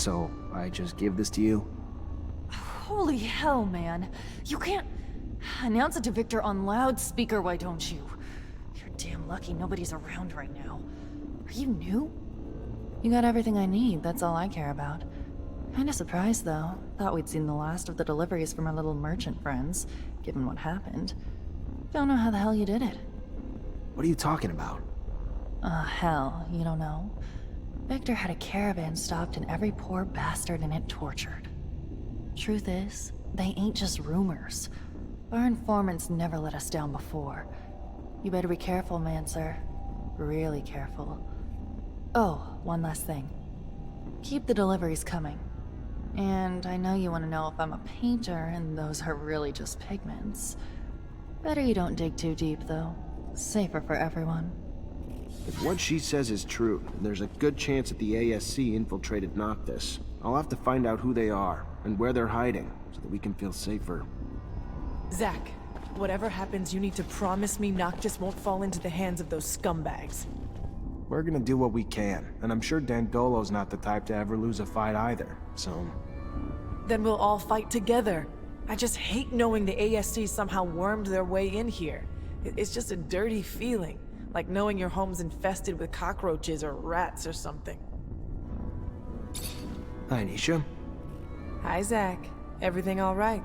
So, I just give this to you? Holy hell, man. You can't... Announce it to Victor on loudspeaker, why don't you? You're damn lucky nobody's around right now. Are you new? You got everything I need, that's all I care about. Kinda surprised, though. Thought we'd seen the last of the deliveries from our little merchant friends, given what happened. Don't know how the hell you did it. What are you talking about? Hell, you don't know? Victor had a caravan stopped and every poor bastard in it tortured. Truth is, they ain't just rumors. Our informants never let us down before. You better be careful, Mancer. Really careful. Oh, one last thing. Keep the deliveries coming. And I know you want to know if I'm a painter, and those are really just pigments. Better you don't dig too deep, though. Safer for everyone. If what she says is true, there's a good chance that the ASC infiltrated Noctis. I'll have to find out who they are, and where they're hiding, so that we can feel safer. Zach, whatever happens, you need to promise me Noctis won't fall into the hands of those scumbags. We're gonna do what we can, and I'm sure Dandolo's not the type to ever lose a fight either, so... Then we'll all fight together. I just hate knowing the ASC somehow wormed their way in here. It's just a dirty feeling, like knowing your home's infested with cockroaches or rats or something. Hi, Nisha. Hi, Zach. Everything all right?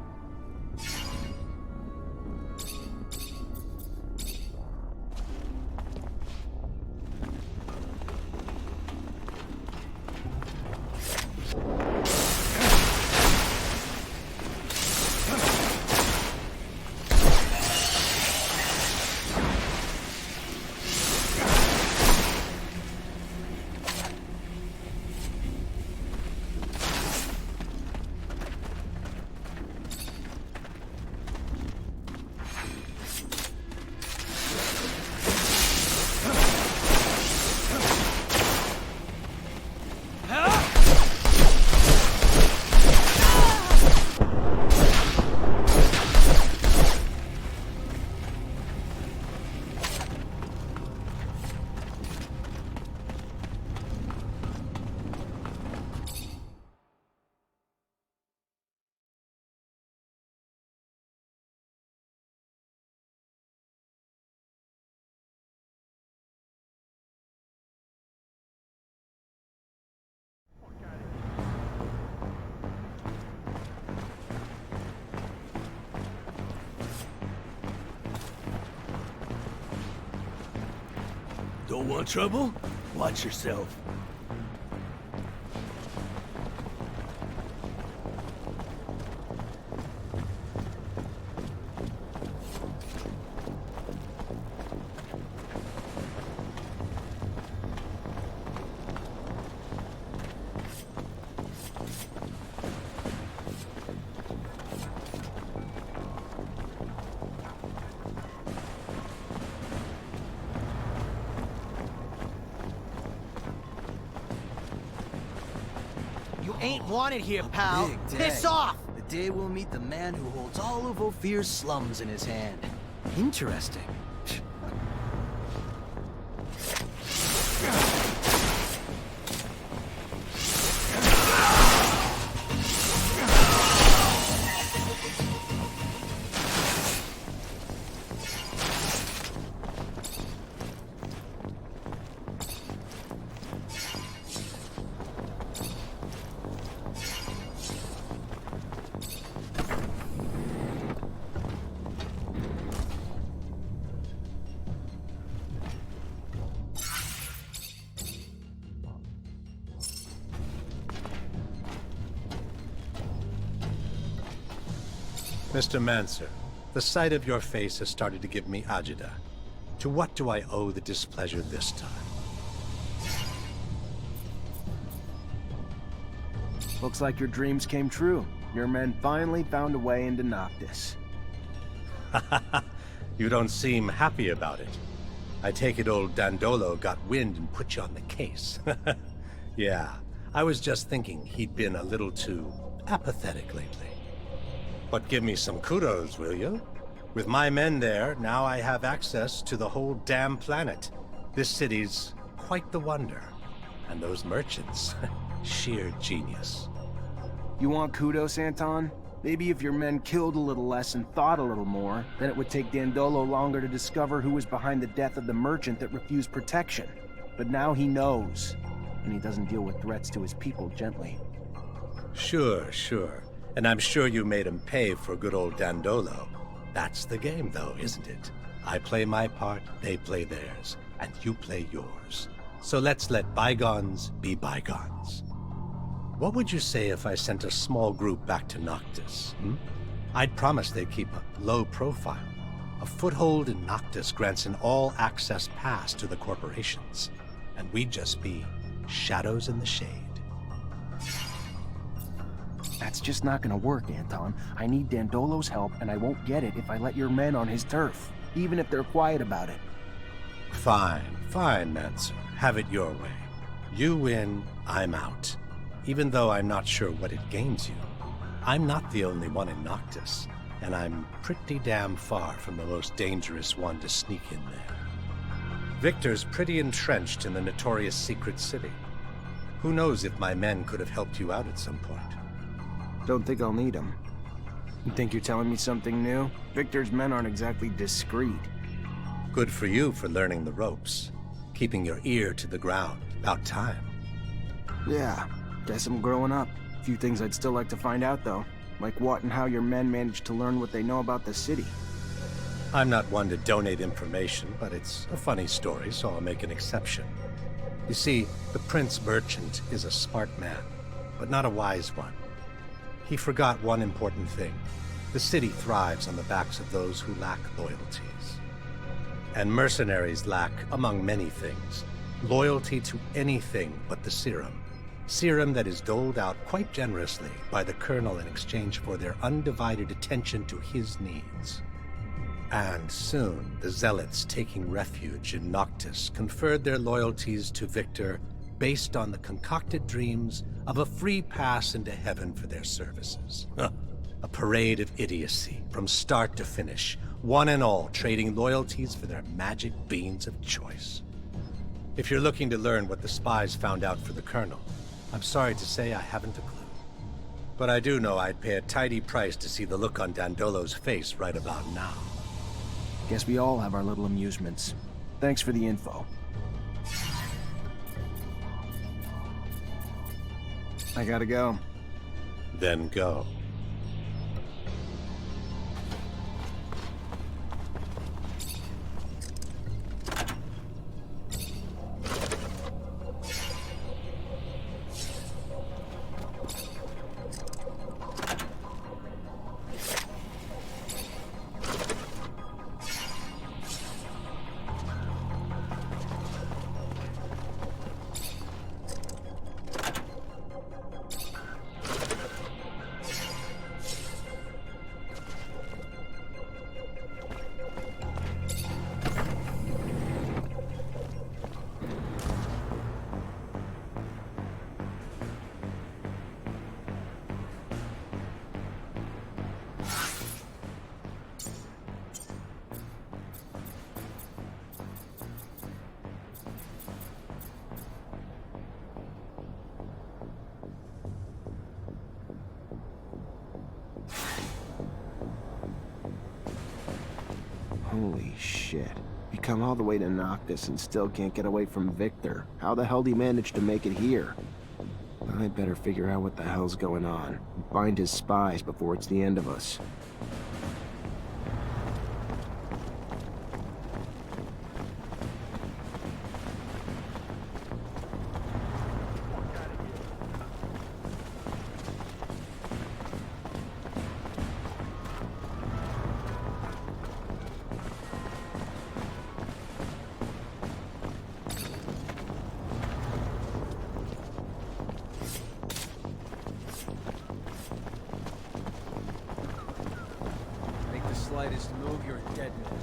Don't want trouble? Watch yourself. Ain't wanted here, pal. Big day. Piss off! The day we'll meet the man who holds all of Ophir's slums in his hand. Interesting. Mr. Mancer, the sight of your face has started to give me agita. To what do I owe the displeasure this time? Looks like your dreams came true. Your men finally found a way into Noctis. You don't seem happy about it. I take it old Dandolo got wind and put you on the case. Yeah, I was just thinking he'd been a little too apathetic lately. But give me some kudos, will you? With my men there, now I have access to the whole damn planet. This city's quite the wonder. And those merchants, Sheer genius. You want kudos, Anton? Maybe if your men killed a little less and thought a little more, then it would take Dandolo longer to discover who was behind the death of the merchant that refused protection. But now he knows, and he doesn't deal with threats to his people gently. Sure, sure. And I'm sure you made him pay for good old Dandolo. That's the game, though, isn't it? I play my part, they play theirs, and you play yours. So let's let bygones be bygones. What would you say if I sent a small group back to Noctis? I'd promise they'd keep a low profile. A foothold in Noctis grants an all-access pass to the corporations, and we'd just be shadows in the shade. That's just not gonna work, Anton. I need Dandolo's help, and I won't get it if I let your men on his turf, even if they're quiet about it. Fine, fine, Mancer. Have it your way. You win, I'm out. Even though I'm not sure what it gains you. I'm not the only one in Noctis, and I'm pretty damn far from the most dangerous one to sneak in there. Victor's pretty entrenched in the notorious secret city. Who knows if my men could have helped you out at some point. Don't think I'll need him. You think you're telling me something new? Victor's men aren't exactly discreet. Good for you for learning the ropes. Keeping your ear to the ground. About time. Yeah, guess I'm growing up. A few things I'd still like to find out, though. Like what and how your men managed to learn what they know about the city. I'm not one to donate information, but it's a funny story, so I'll make an exception. You see, the Prince Merchant is a smart man, but not a wise one. He forgot one important thing. The city thrives on the backs of those who lack loyalties. And mercenaries lack, among many things, loyalty to anything but the serum. Serum that is doled out quite generously by the Colonel in exchange for their undivided attention to his needs. And soon, the Zealots taking refuge in Noctis conferred their loyalties to Victor based on the concocted dreams of a free pass into heaven for their services. A parade of idiocy, from start to finish, one and all trading loyalties for their magic beans of choice. If you're looking to learn what the spies found out for the Colonel, I'm sorry to say I haven't a clue. But I do know I'd pay a tidy price to see the look on Dandolo's face right about now. Guess we all have our little amusements. Thanks for the info. I gotta go. Then go. Holy shit. We come all the way to Noctis and still can't get away from Victor. How the hell did he manage to make it here? I better figure out what the hell's going on. And find his spies before it's the end of us. Slightest move, you're a dead man.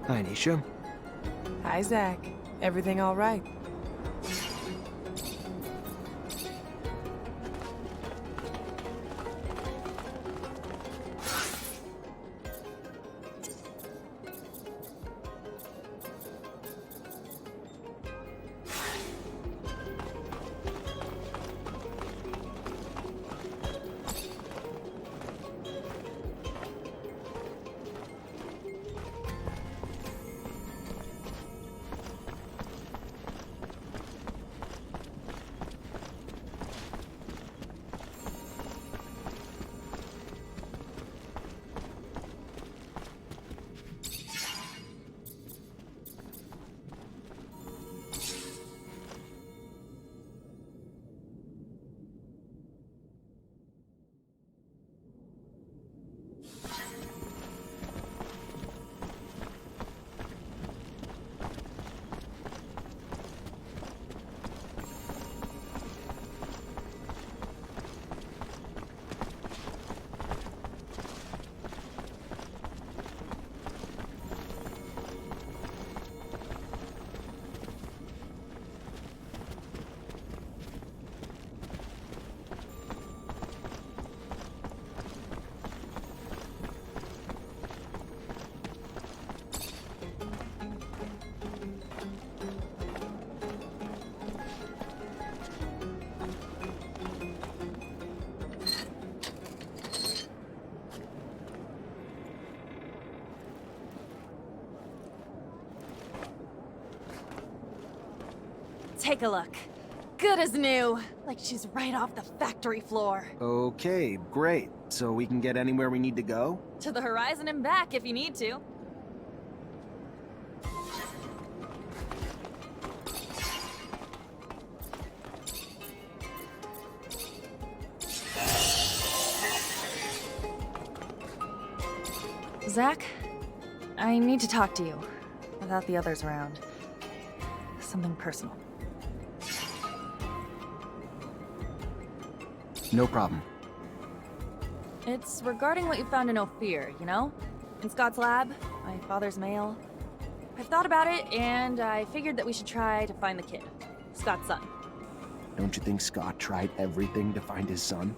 Hi, Nisha. Hi, Zach. Everything all right? Take a look. Good as new. Like she's right off the factory floor. Okay, great. So we can get anywhere we need to go? To the horizon and back if you need to. Zach, I need to talk to you. Without the others around. Something personal. No problem. It's regarding what you found in Ophir, you know? In Scott's lab, my father's mail. I've thought about it, and I figured that we should try to find the kid. Scott's son. Don't you think Scott tried everything to find his son?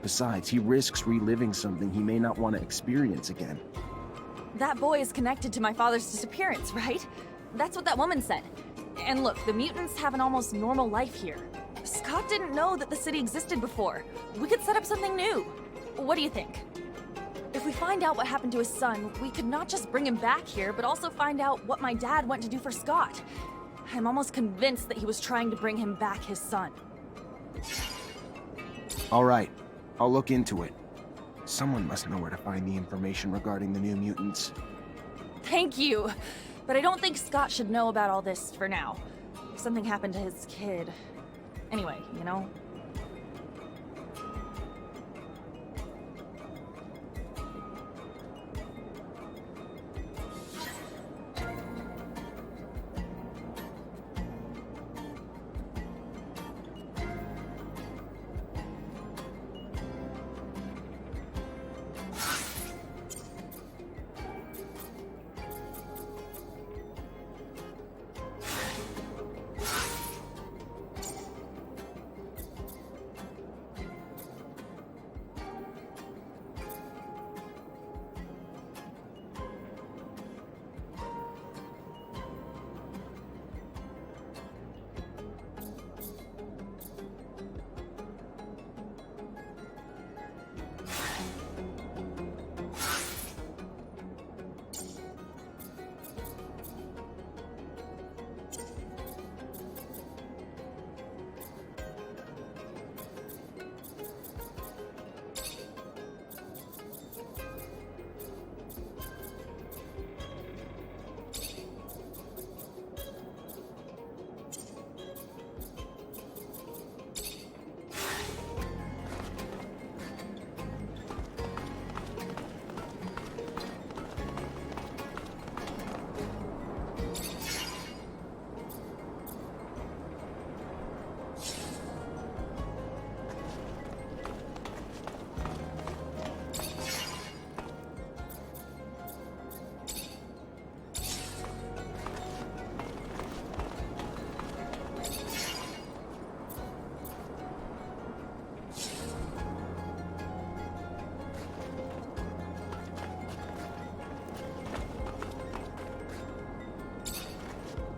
Besides, he risks reliving something he may not want to experience again. That boy is connected to my father's disappearance, right? That's what that woman said. And look, the mutants have an almost normal life here. Scott didn't know that the city existed before. We could set up something new. What do you think? If we find out what happened to his son, we could not just bring him back here, but also find out what my dad went to do for Scott. I'm almost convinced that he was trying to bring him back his son. All right, I'll look into it. Someone must know where to find the information regarding the new mutants. Thank you! But I don't think Scott should know about all this for now. If something happened to his kid. Anyway, you know?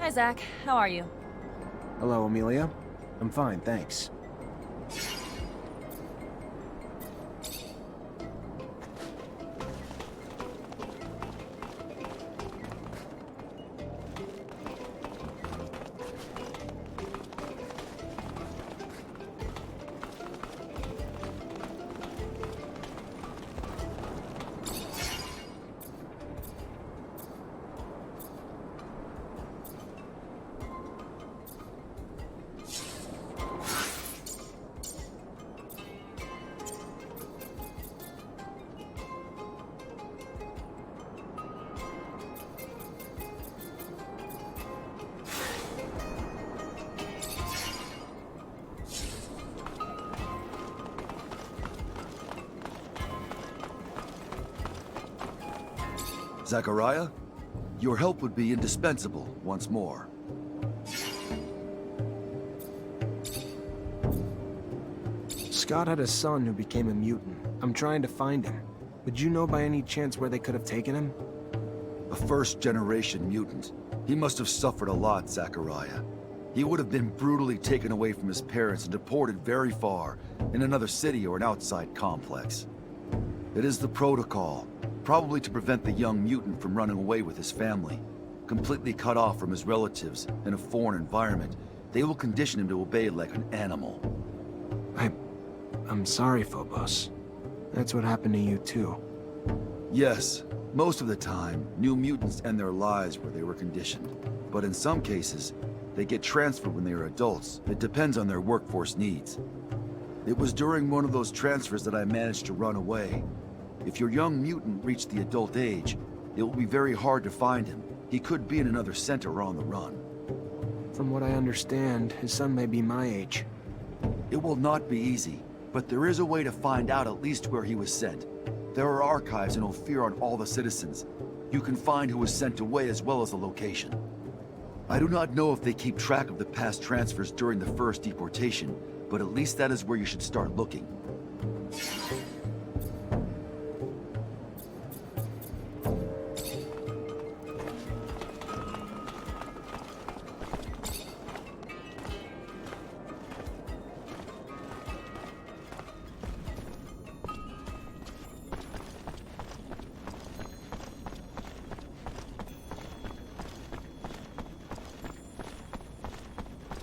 Hi, Zach. How are you? Hello, Amelia. I'm fine, thanks. Zachariah, your help would be indispensable once more. Scott had a son who became a mutant. I'm trying to find him. Would you know by any chance where they could have taken him? A first-generation mutant. He must have suffered a lot, Zachariah. He would have been brutally taken away from his parents and deported very far, in another city or an outside complex. It is the protocol, probably to prevent the young mutant from running away with his family. Completely cut off from his relatives in a foreign environment, they will condition him to obey like an animal. I'm sorry, Phobos. That's what happened to you too. Yes, most of the time, new mutants end their lives where they were conditioned. But in some cases, they get transferred when they are adults. It depends on their workforce needs. It was during one of those transfers that I managed to run away. If your young mutant reached the adult age, it will be very hard to find him. He could be in another center on the run. From what I understand, his son may be my age. It will not be easy, but there is a way to find out at least where he was sent. There are archives in Ophir on all the citizens. You can find who was sent away as well as the location. I do not know if they keep track of the past transfers during the first deportation, but at least that is where you should start looking.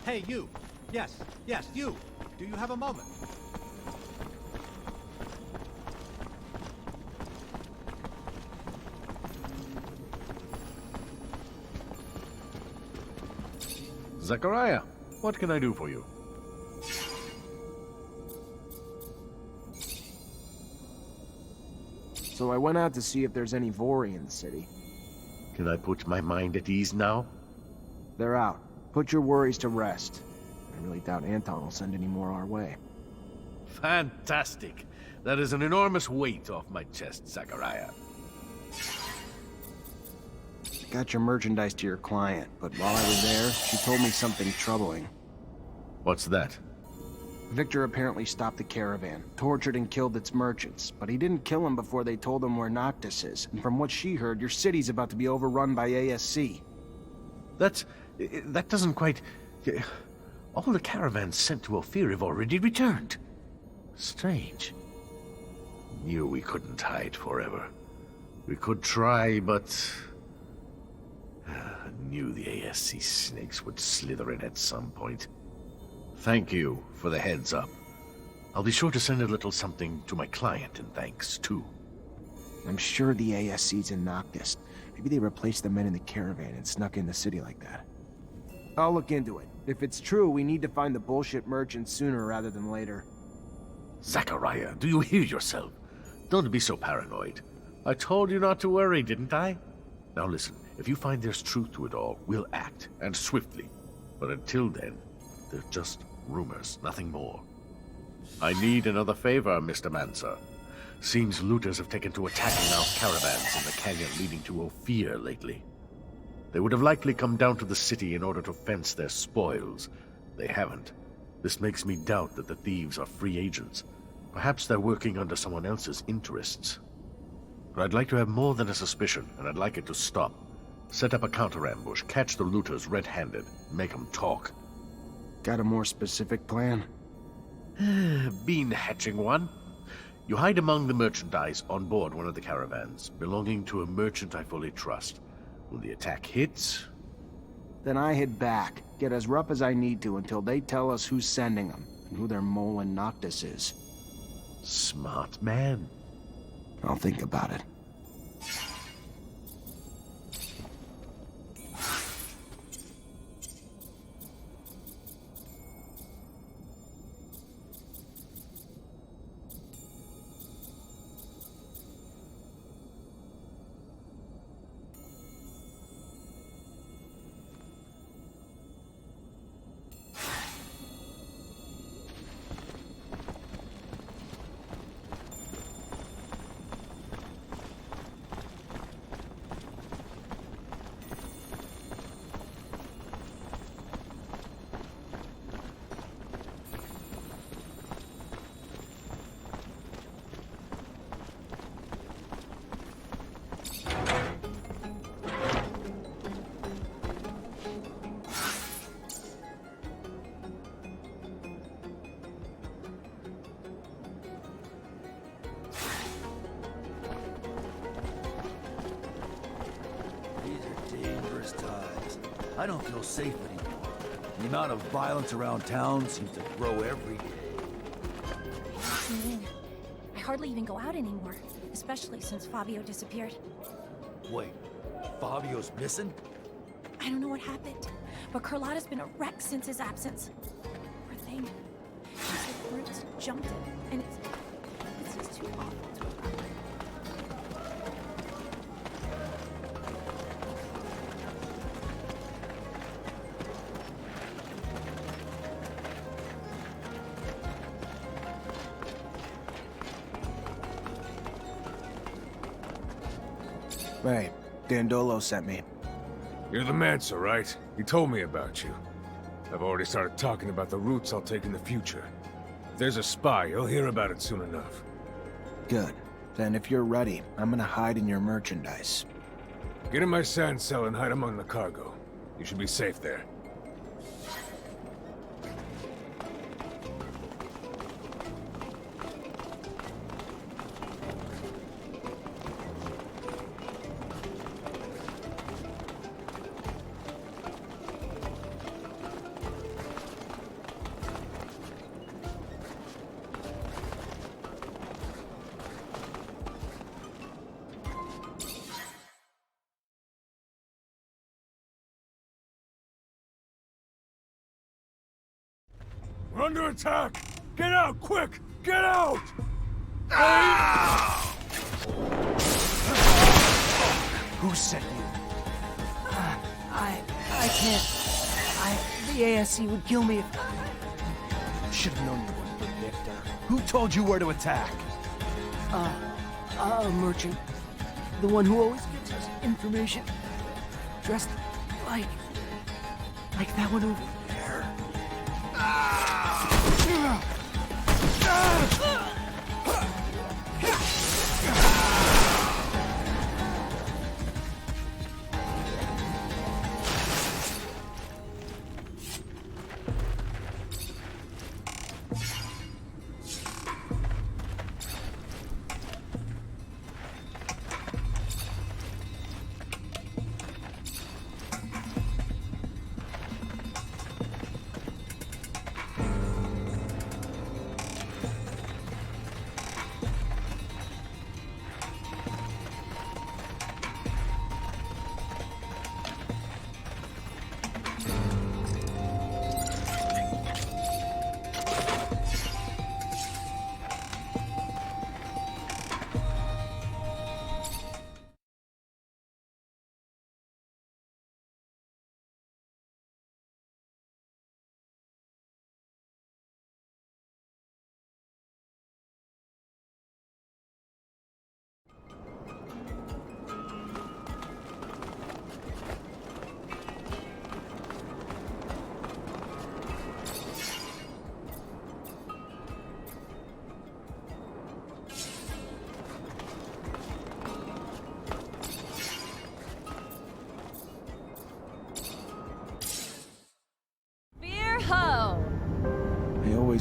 Hey, you! Yes, you! Do you have a moment? Zachariah, what can I do for you? So I went out to see if there's any Vori in the city. Can I put my mind at ease now? They're out. Put your worries to rest. I really doubt Anton will send any more our way. Fantastic. That is an enormous weight off my chest, Zachariah. I got your merchandise to your client, but while I was there, she told me something troubling. What's that? Victor apparently stopped the caravan, tortured and killed its merchants, but he didn't kill them before they told him where Noctis is, and from what she heard, your city's about to be overrun by ASC. That doesn't quite... All the caravans sent to Ophir have already returned. Strange. Knew we couldn't hide forever. We could try, but... Knew the ASC snakes would slither in at some point. Thank you for the heads up. I'll be sure to send a little something to my client in thanks, too. I'm sure the ASC's in Noctis. Maybe they replaced the men in the caravan and snuck in the city like that. I'll look into it. If it's true, we need to find the bullshit merchants sooner rather than later. Zachariah, do you hear yourself? Don't be so paranoid. I told you not to worry, didn't I? Now listen, if you find there's truth to it all, we'll act, and swiftly. But until then, they're just rumors, nothing more. I need another favor, Mr. Mancer. Seems looters have taken to attacking our caravans in the canyon leading to Ophir lately. They would have likely come down to the city in order to fence their spoils. They haven't. This makes me doubt that the thieves are free agents. Perhaps they're working under someone else's interests. But I'd like to have more than a suspicion, and I'd like it to stop. Set up a counter-ambush, catch the looters red-handed, make them talk. Got a more specific plan? Bean hatching one. You hide among the merchandise on board one of the caravans, belonging to a merchant I fully trust. When the attack hits... Then I head back, get as rough as I need to until they tell us who's sending them, and who their mole and Noctis is. Smart man. I'll think about it. I don't feel safe anymore. The amount of violence around town seems to grow every day. I hardly even go out anymore, especially since Fabio disappeared. Wait, Fabio's missing? I don't know what happened, but Carlotta's been a wreck since his absence. Poor thing. It's like Brutus jumped it, and it's just too awful to remember. Hey, Dandolo sent me. You're the Mancer, right? He told me about you. I've already started talking about the routes I'll take in the future. If there's a spy, you'll hear about it soon enough. Good. Then if you're ready, I'm gonna hide in your merchandise. Get in my sand cell and hide among the cargo. You should be safe there. We're under attack! Get out, quick! Get out! Who sent you? I can't. The ASC would kill me if... Should have known you weren't the Victor. Who told you where to attack? A merchant. The one who always gives us information. Dressed like that one over there.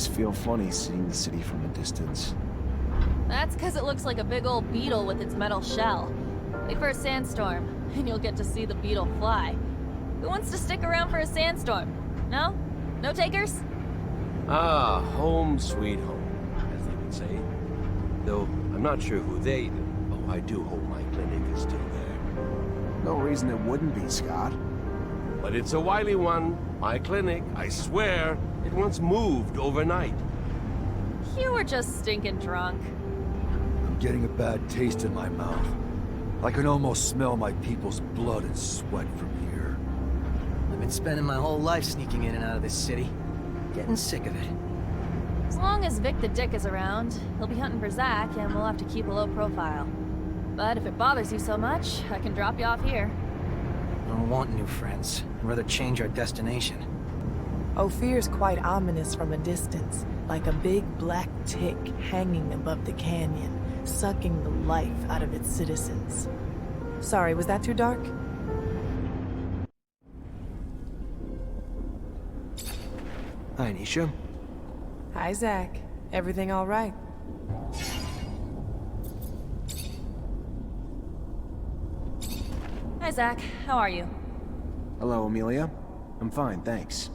always feel funny seeing the city from a distance. That's because it looks like a big old beetle with its metal shell. Wait for a sandstorm, and you'll get to see the beetle fly. Who wants to stick around for a sandstorm? No? No takers? Ah, home sweet home, as they would say. Though, I'm not sure who they... Oh, I do hope my clinic is still there. No reason it wouldn't be, Scott. But it's a wily one. My clinic, I swear, it once moved overnight. You were just stinking drunk. I'm getting a bad taste in my mouth. I can almost smell my people's blood and sweat from here. I've been spending my whole life sneaking in and out of this city. Getting sick of it. As long as Vic the Dick is around, he'll be hunting for Zach, and we'll have to keep a low profile. But if it bothers you so much, I can drop you off here. I don't want new friends. I'd rather change our destination. Ophir's quite ominous from a distance, like a big black tick hanging above the canyon, sucking the life out of its citizens. Sorry, was that too dark? Hi, Nisha. Hi, Zach. Everything all right? Hi, Zach. How are you? Hello, Amelia. I'm fine, thanks.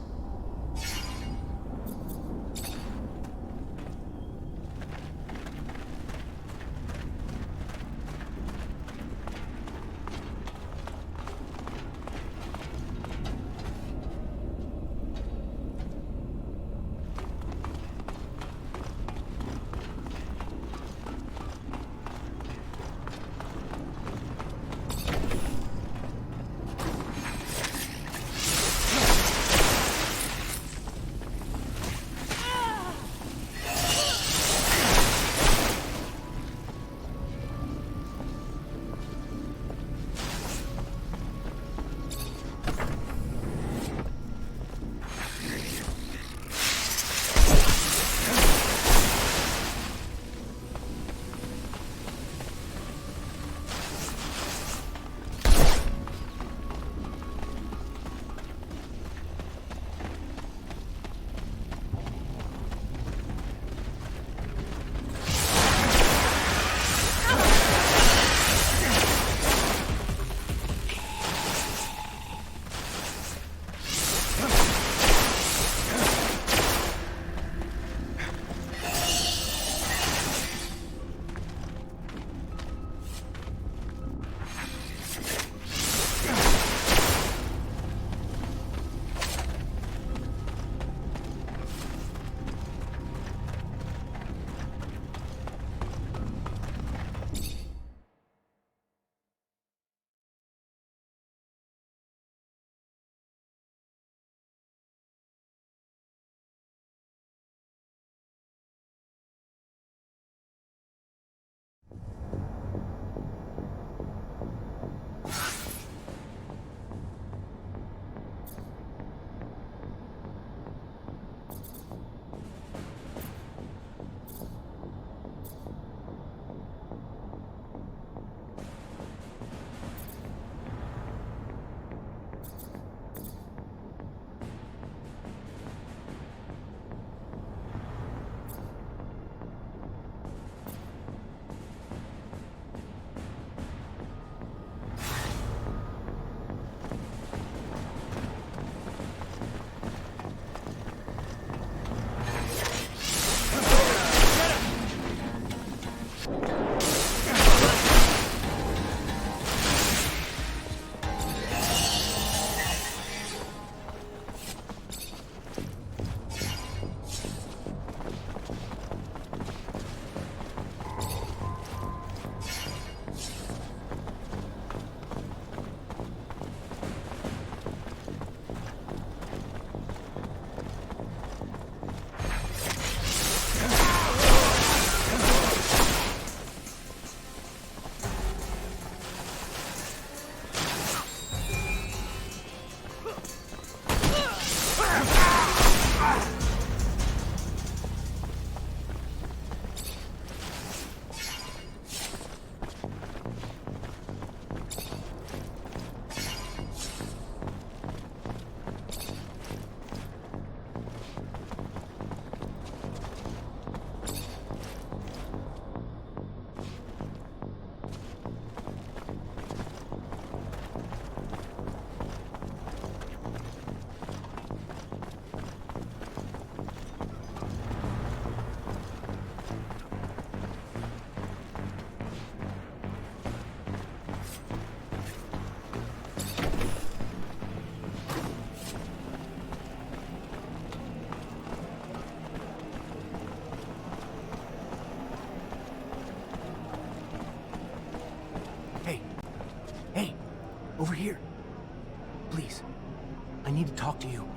need to talk to you.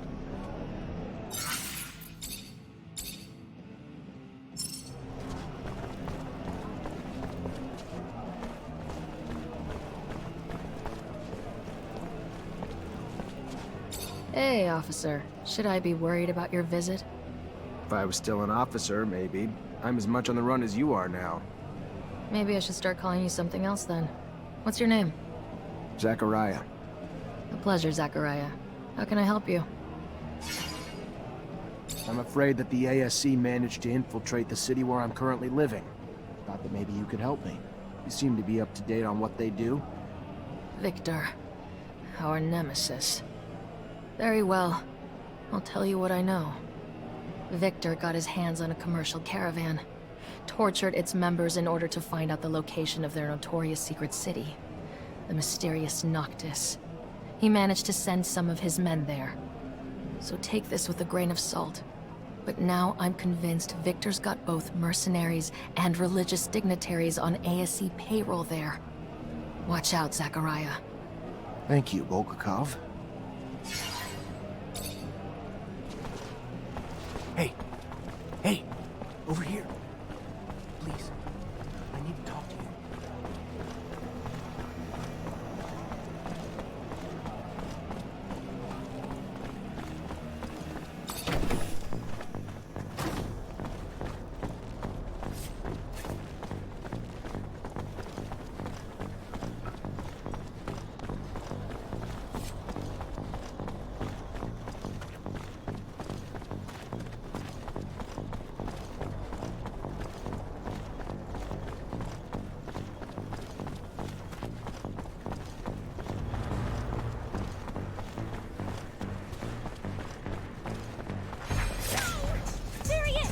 Hey, officer. Should I be worried about your visit? If I was still an officer, maybe. I'm as much on the run as you are now. Maybe I should start calling you something else then. What's your name? Zachariah. A pleasure, Zachariah. How can I help you? I'm afraid that the ASC managed to infiltrate the city where I'm currently living. Thought that maybe you could help me. You seem to be up to date on what they do. Victor. Our nemesis. Very well. I'll tell you what I know. Victor got his hands on a commercial caravan, tortured its members in order to find out the location of their notorious secret city, the mysterious Noctis. He managed to send some of his men there. So take this with a grain of salt. But now I'm convinced Victor's got both mercenaries and religious dignitaries on ASC payroll there. Watch out, Zachariah. Thank you, Bulgakov. Hey! Hey! Over here. Please. I need to talk to you. There he is!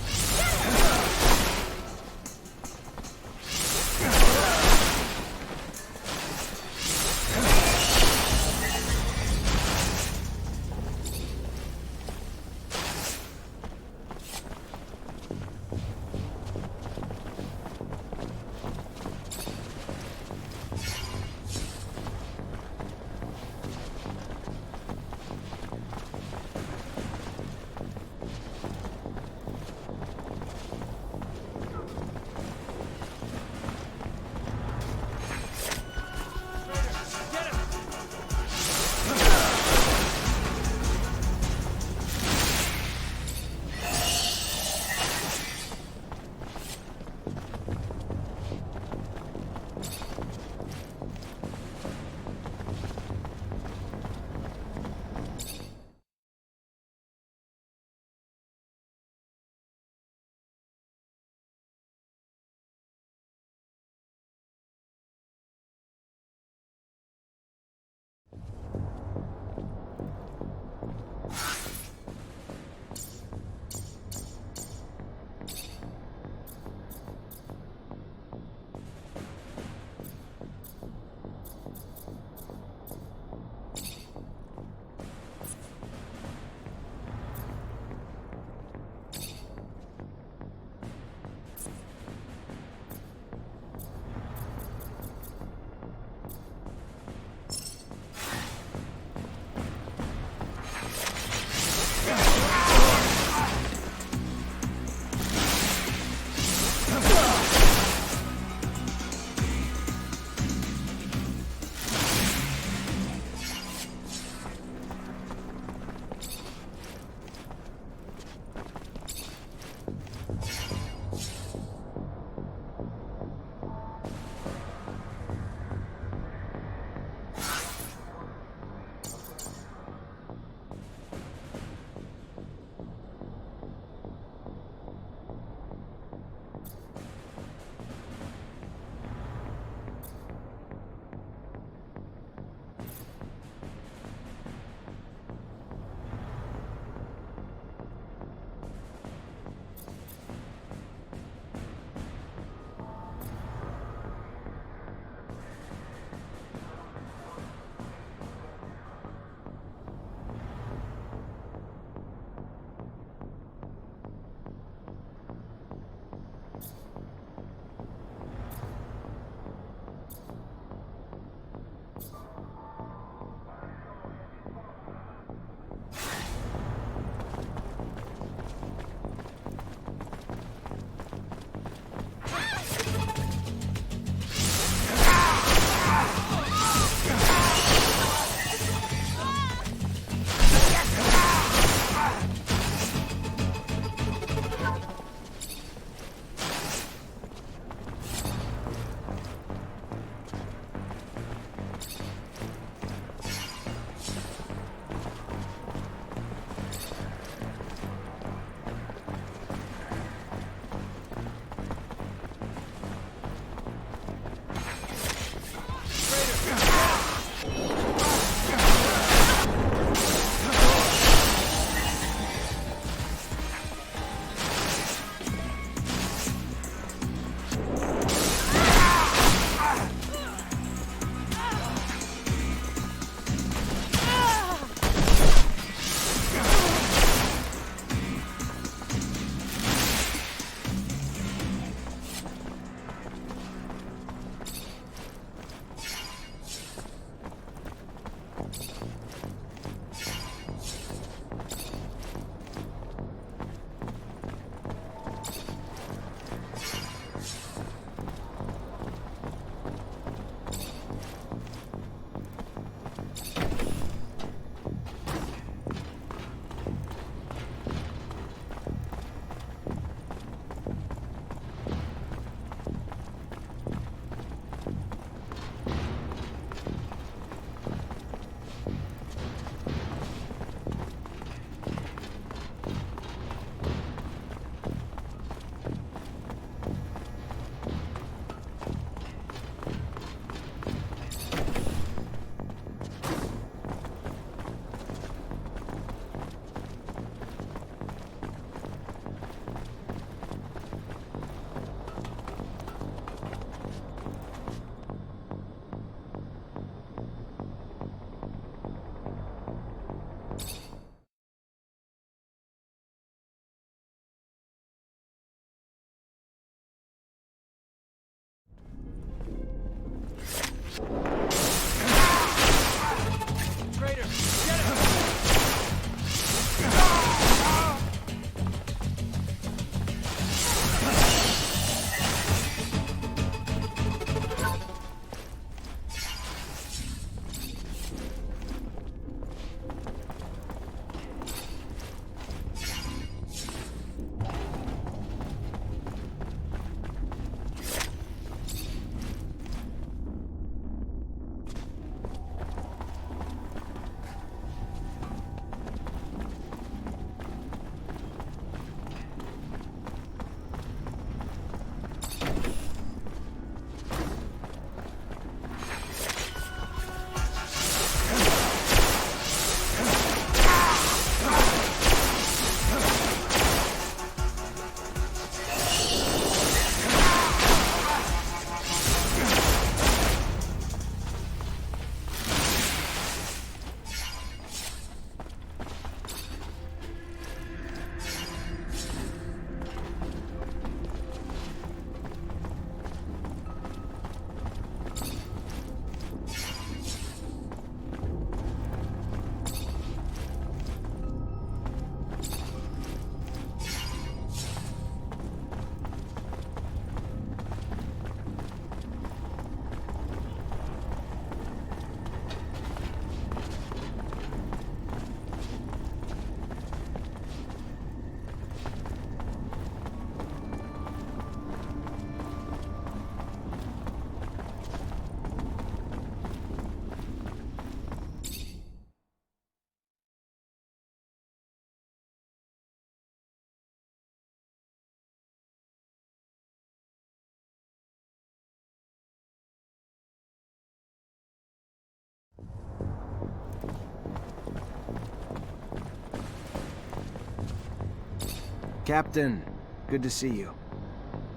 Captain, good to see you.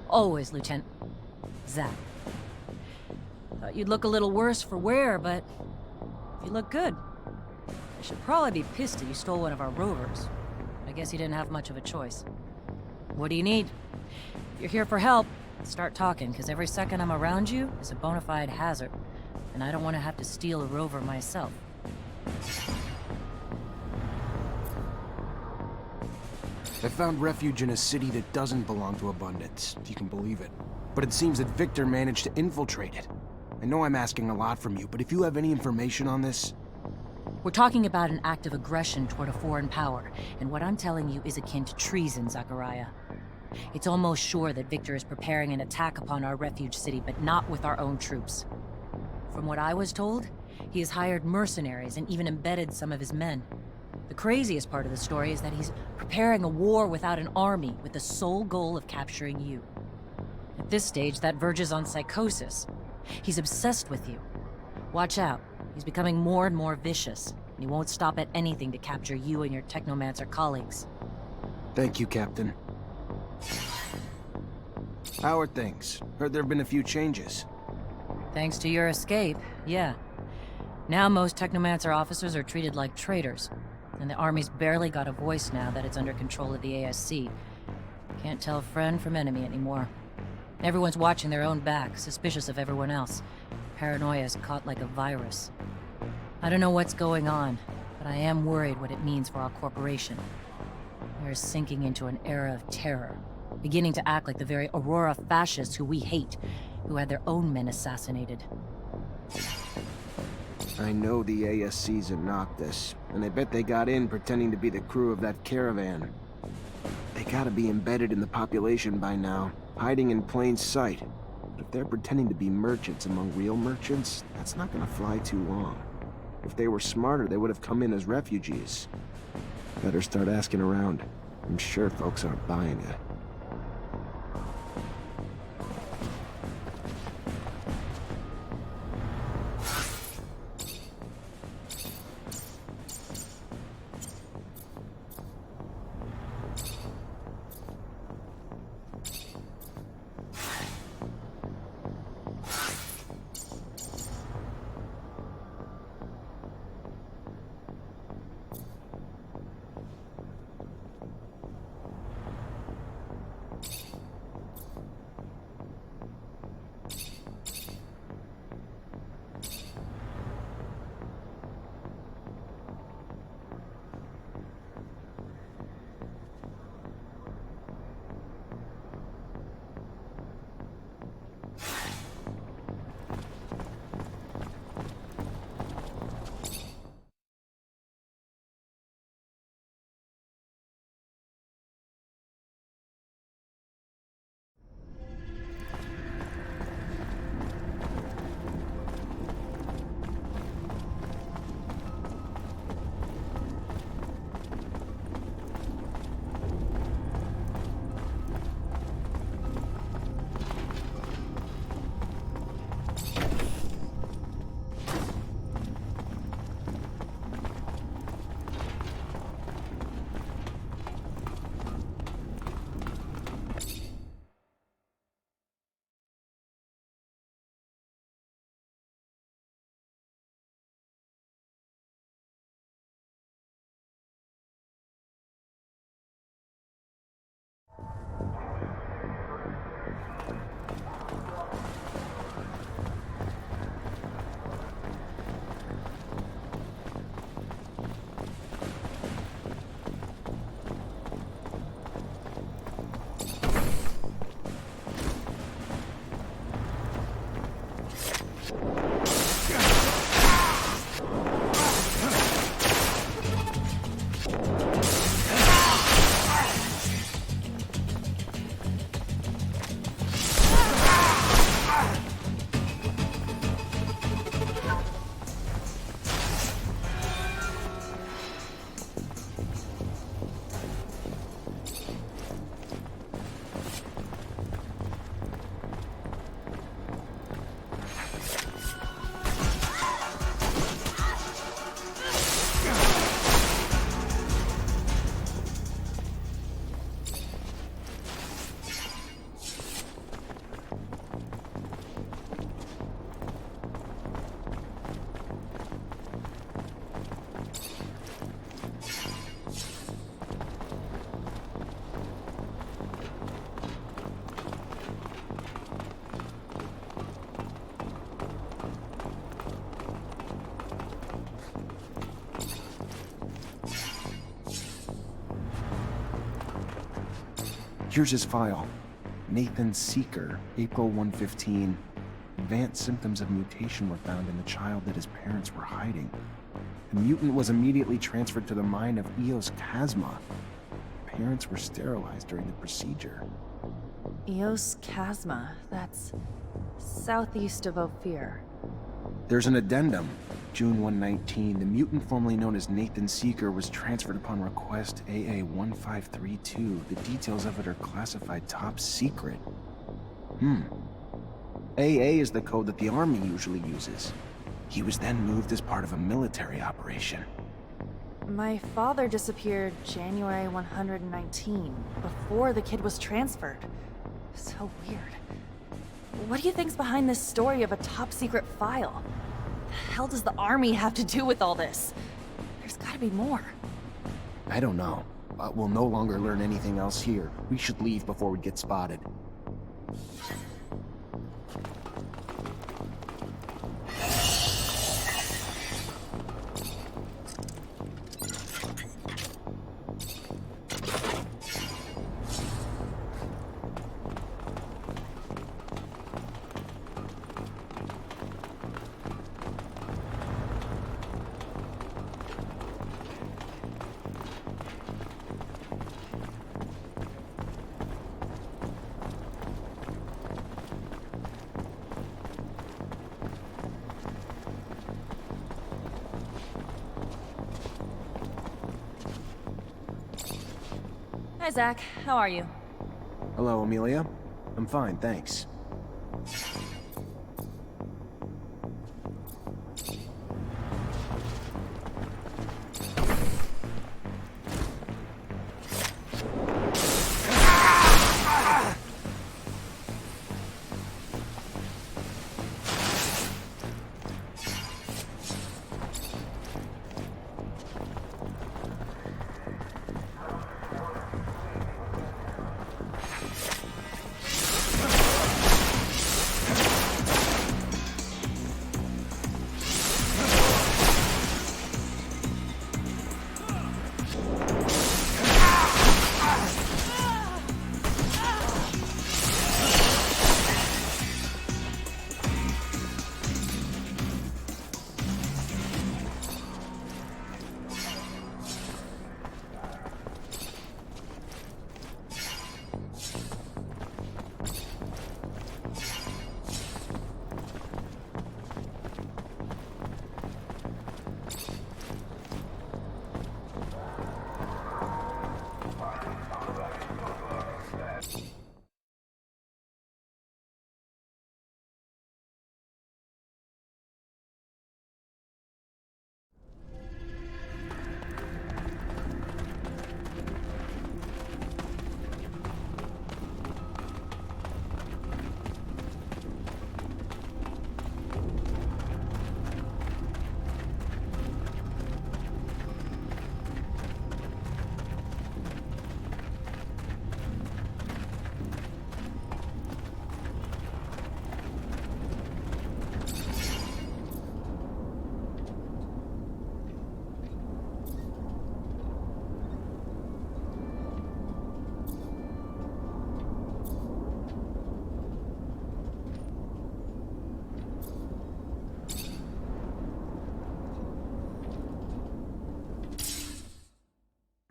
Always, Lieutenant. Zach. Thought you'd look a little worse for wear, but you look good. I should probably be pissed that you stole one of our rovers. I guess you didn't have much of a choice. What do you need? If you're here for help, start talking, because every second I'm around you is a bona fide hazard, and I don't want to have to steal a rover myself. I found refuge in a city that doesn't belong to Abundance, if you can believe it. But it seems that Victor managed to infiltrate it. I know I'm asking a lot from you, but if you have any information on this... We're talking about an act of aggression toward a foreign power, and what I'm telling you is akin to treason, Zachariah. It's almost sure that Victor is preparing an attack upon our refuge city, but not with our own troops. From what I was told, he has hired mercenaries and even embedded some of his men. The craziest part of the story is that he's preparing a war without an army, with the sole goal of capturing you. At this stage, that verges on psychosis. He's obsessed with you. Watch out. He's becoming more and more vicious, and he won't stop at anything to capture you and your Technomancer colleagues. Thank you, Captain. How are things? Heard there have been a few changes. Thanks to your escape, yeah. Now most Technomancer officers are treated like traitors, and the Army's barely got a voice now that it's under control of the ASC. Can't tell friend from enemy anymore. Everyone's watching their own back, suspicious of everyone else. Paranoia's caught like a virus. I don't know what's going on, but I am worried what it means for our corporation. We're sinking into an era of terror, beginning to act like the very Aurora fascists who we hate, who had their own men assassinated. I know the ASC's in Noctis, and I bet they got in pretending to be the crew of that caravan. They gotta be embedded in the population by now, hiding in plain sight. But if they're pretending to be merchants among real merchants, that's not gonna fly too long. If they were smarter, they would have come in as refugees. Better start asking around. I'm sure folks aren't buying it. Here's his file. Nathan Seeker, April 115. Advanced symptoms of mutation were found in the child that his parents were hiding. The mutant was immediately transferred to the mine of Eos Chasma. Parents were sterilized during the procedure. Eos Chasma, that's southeast of Ophir. There's an addendum. June 119, the mutant formerly known as Nathan Seeker was transferred upon request AA-1532. The details of it are classified top secret. AA is the code that the Army usually uses. He was then moved as part of a military operation. My father disappeared January 119, before the kid was transferred. So weird. What do you think's behind this story of a top-secret file? The hell does the Army have to do with all this? There's gotta be more. I don't know, but we'll no longer learn anything else here. We should leave before we get spotted. Hi, Zach. How are you? Hello, Amelia. I'm fine, thanks.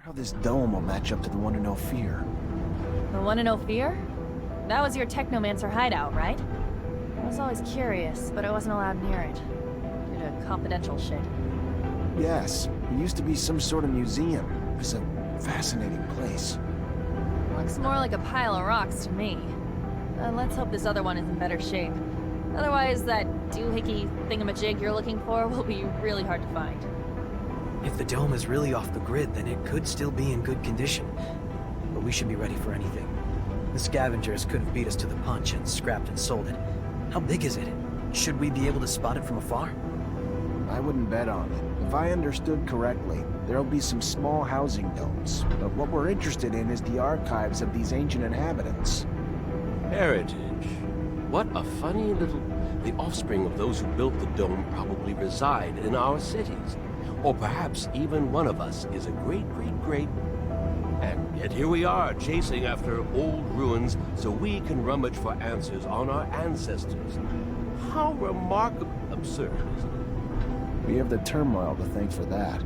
How this dome will match up to the one in Ophir. The one in Ophir? That was your Technomancer hideout, right? I was always curious, but I wasn't allowed near it. Due to confidential shit. Yes, it used to be some sort of museum. It was a fascinating place. Looks more like a pile of rocks to me. Let's hope this other one is in better shape. Otherwise, that doohickey thingamajig you're looking for will be really hard to find. If the dome is really off the grid, then it could still be in good condition. But we should be ready for anything. The scavengers could have beat us to the punch and scrapped and sold it. How big is it? Should we be able to spot it from afar? I wouldn't bet on it. If I understood correctly, there'll be some small housing domes. But what we're interested in is the archives of these ancient inhabitants. Heritage. What a funny little... The offspring of those who built the dome probably reside in our cities. Or perhaps even one of us is a great... And yet here we are, chasing after old ruins so we can rummage for answers on our ancestors. How remarkably absurd, isn't it? We have the turmoil to thank for that.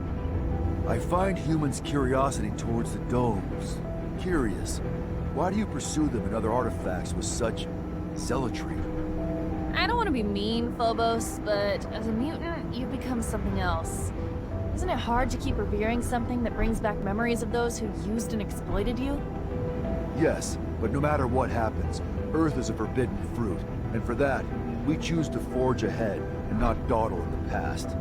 I find humans' curiosity towards the domes curious. Why do you pursue them and other artifacts with such zealotry? I don't want to be mean, Phobos, but as a mutant, you become something else. Isn't it hard to keep revering something that brings back memories of those who used and exploited you? Yes, but no matter what happens, Earth is a forbidden fruit, and for that, we choose to forge ahead and not dawdle in the past.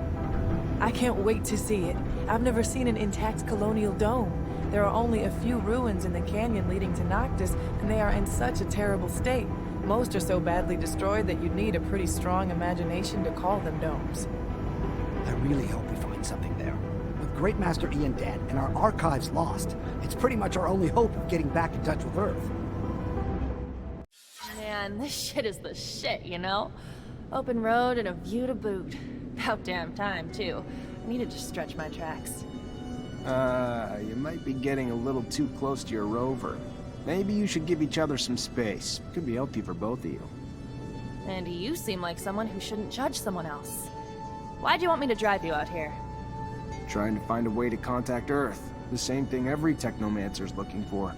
I can't wait to see it. I've never seen an intact colonial dome. There are only a few ruins in the canyon leading to Noctis, and they are in such a terrible state. Most are so badly destroyed that you'd need a pretty strong imagination to call them domes. I really hope we find something there. With Great Master Ian dead and our archives lost, it's pretty much our only hope of getting back in touch with Earth. Man, this shit is the shit, you know? Open road and a view to boot. About damn time, too. I needed to stretch my tracks. You might be getting a little too close to your rover. Maybe you should give each other some space. Could be healthy for both of you. And you seem like someone who shouldn't judge someone else. Why'd you want me to drive you out here? Trying to find a way to contact Earth. The same thing every Technomancer's looking for.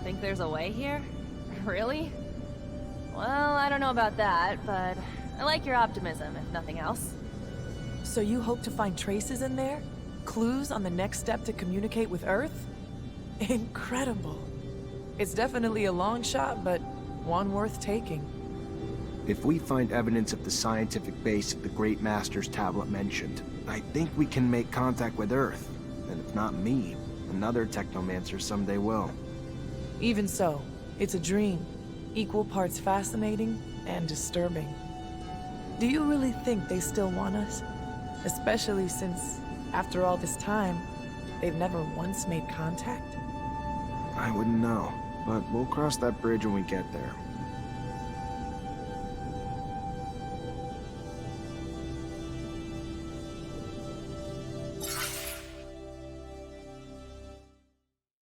Think there's a way here? Really? Well, I don't know about that, but I like your optimism, if nothing else. So you hope to find traces in there? Clues on the next step to communicate with Earth? Incredible. It's definitely a long shot, but one worth taking. If we find evidence of the scientific base of the Great Master's tablet mentioned, I think we can make contact with Earth. And if not me, another Technomancer someday will. Even so, it's a dream. Equal parts fascinating and disturbing. Do you really think they still want us? Especially since, after all this time, they've never once made contact? I wouldn't know, but we'll cross that bridge when we get there.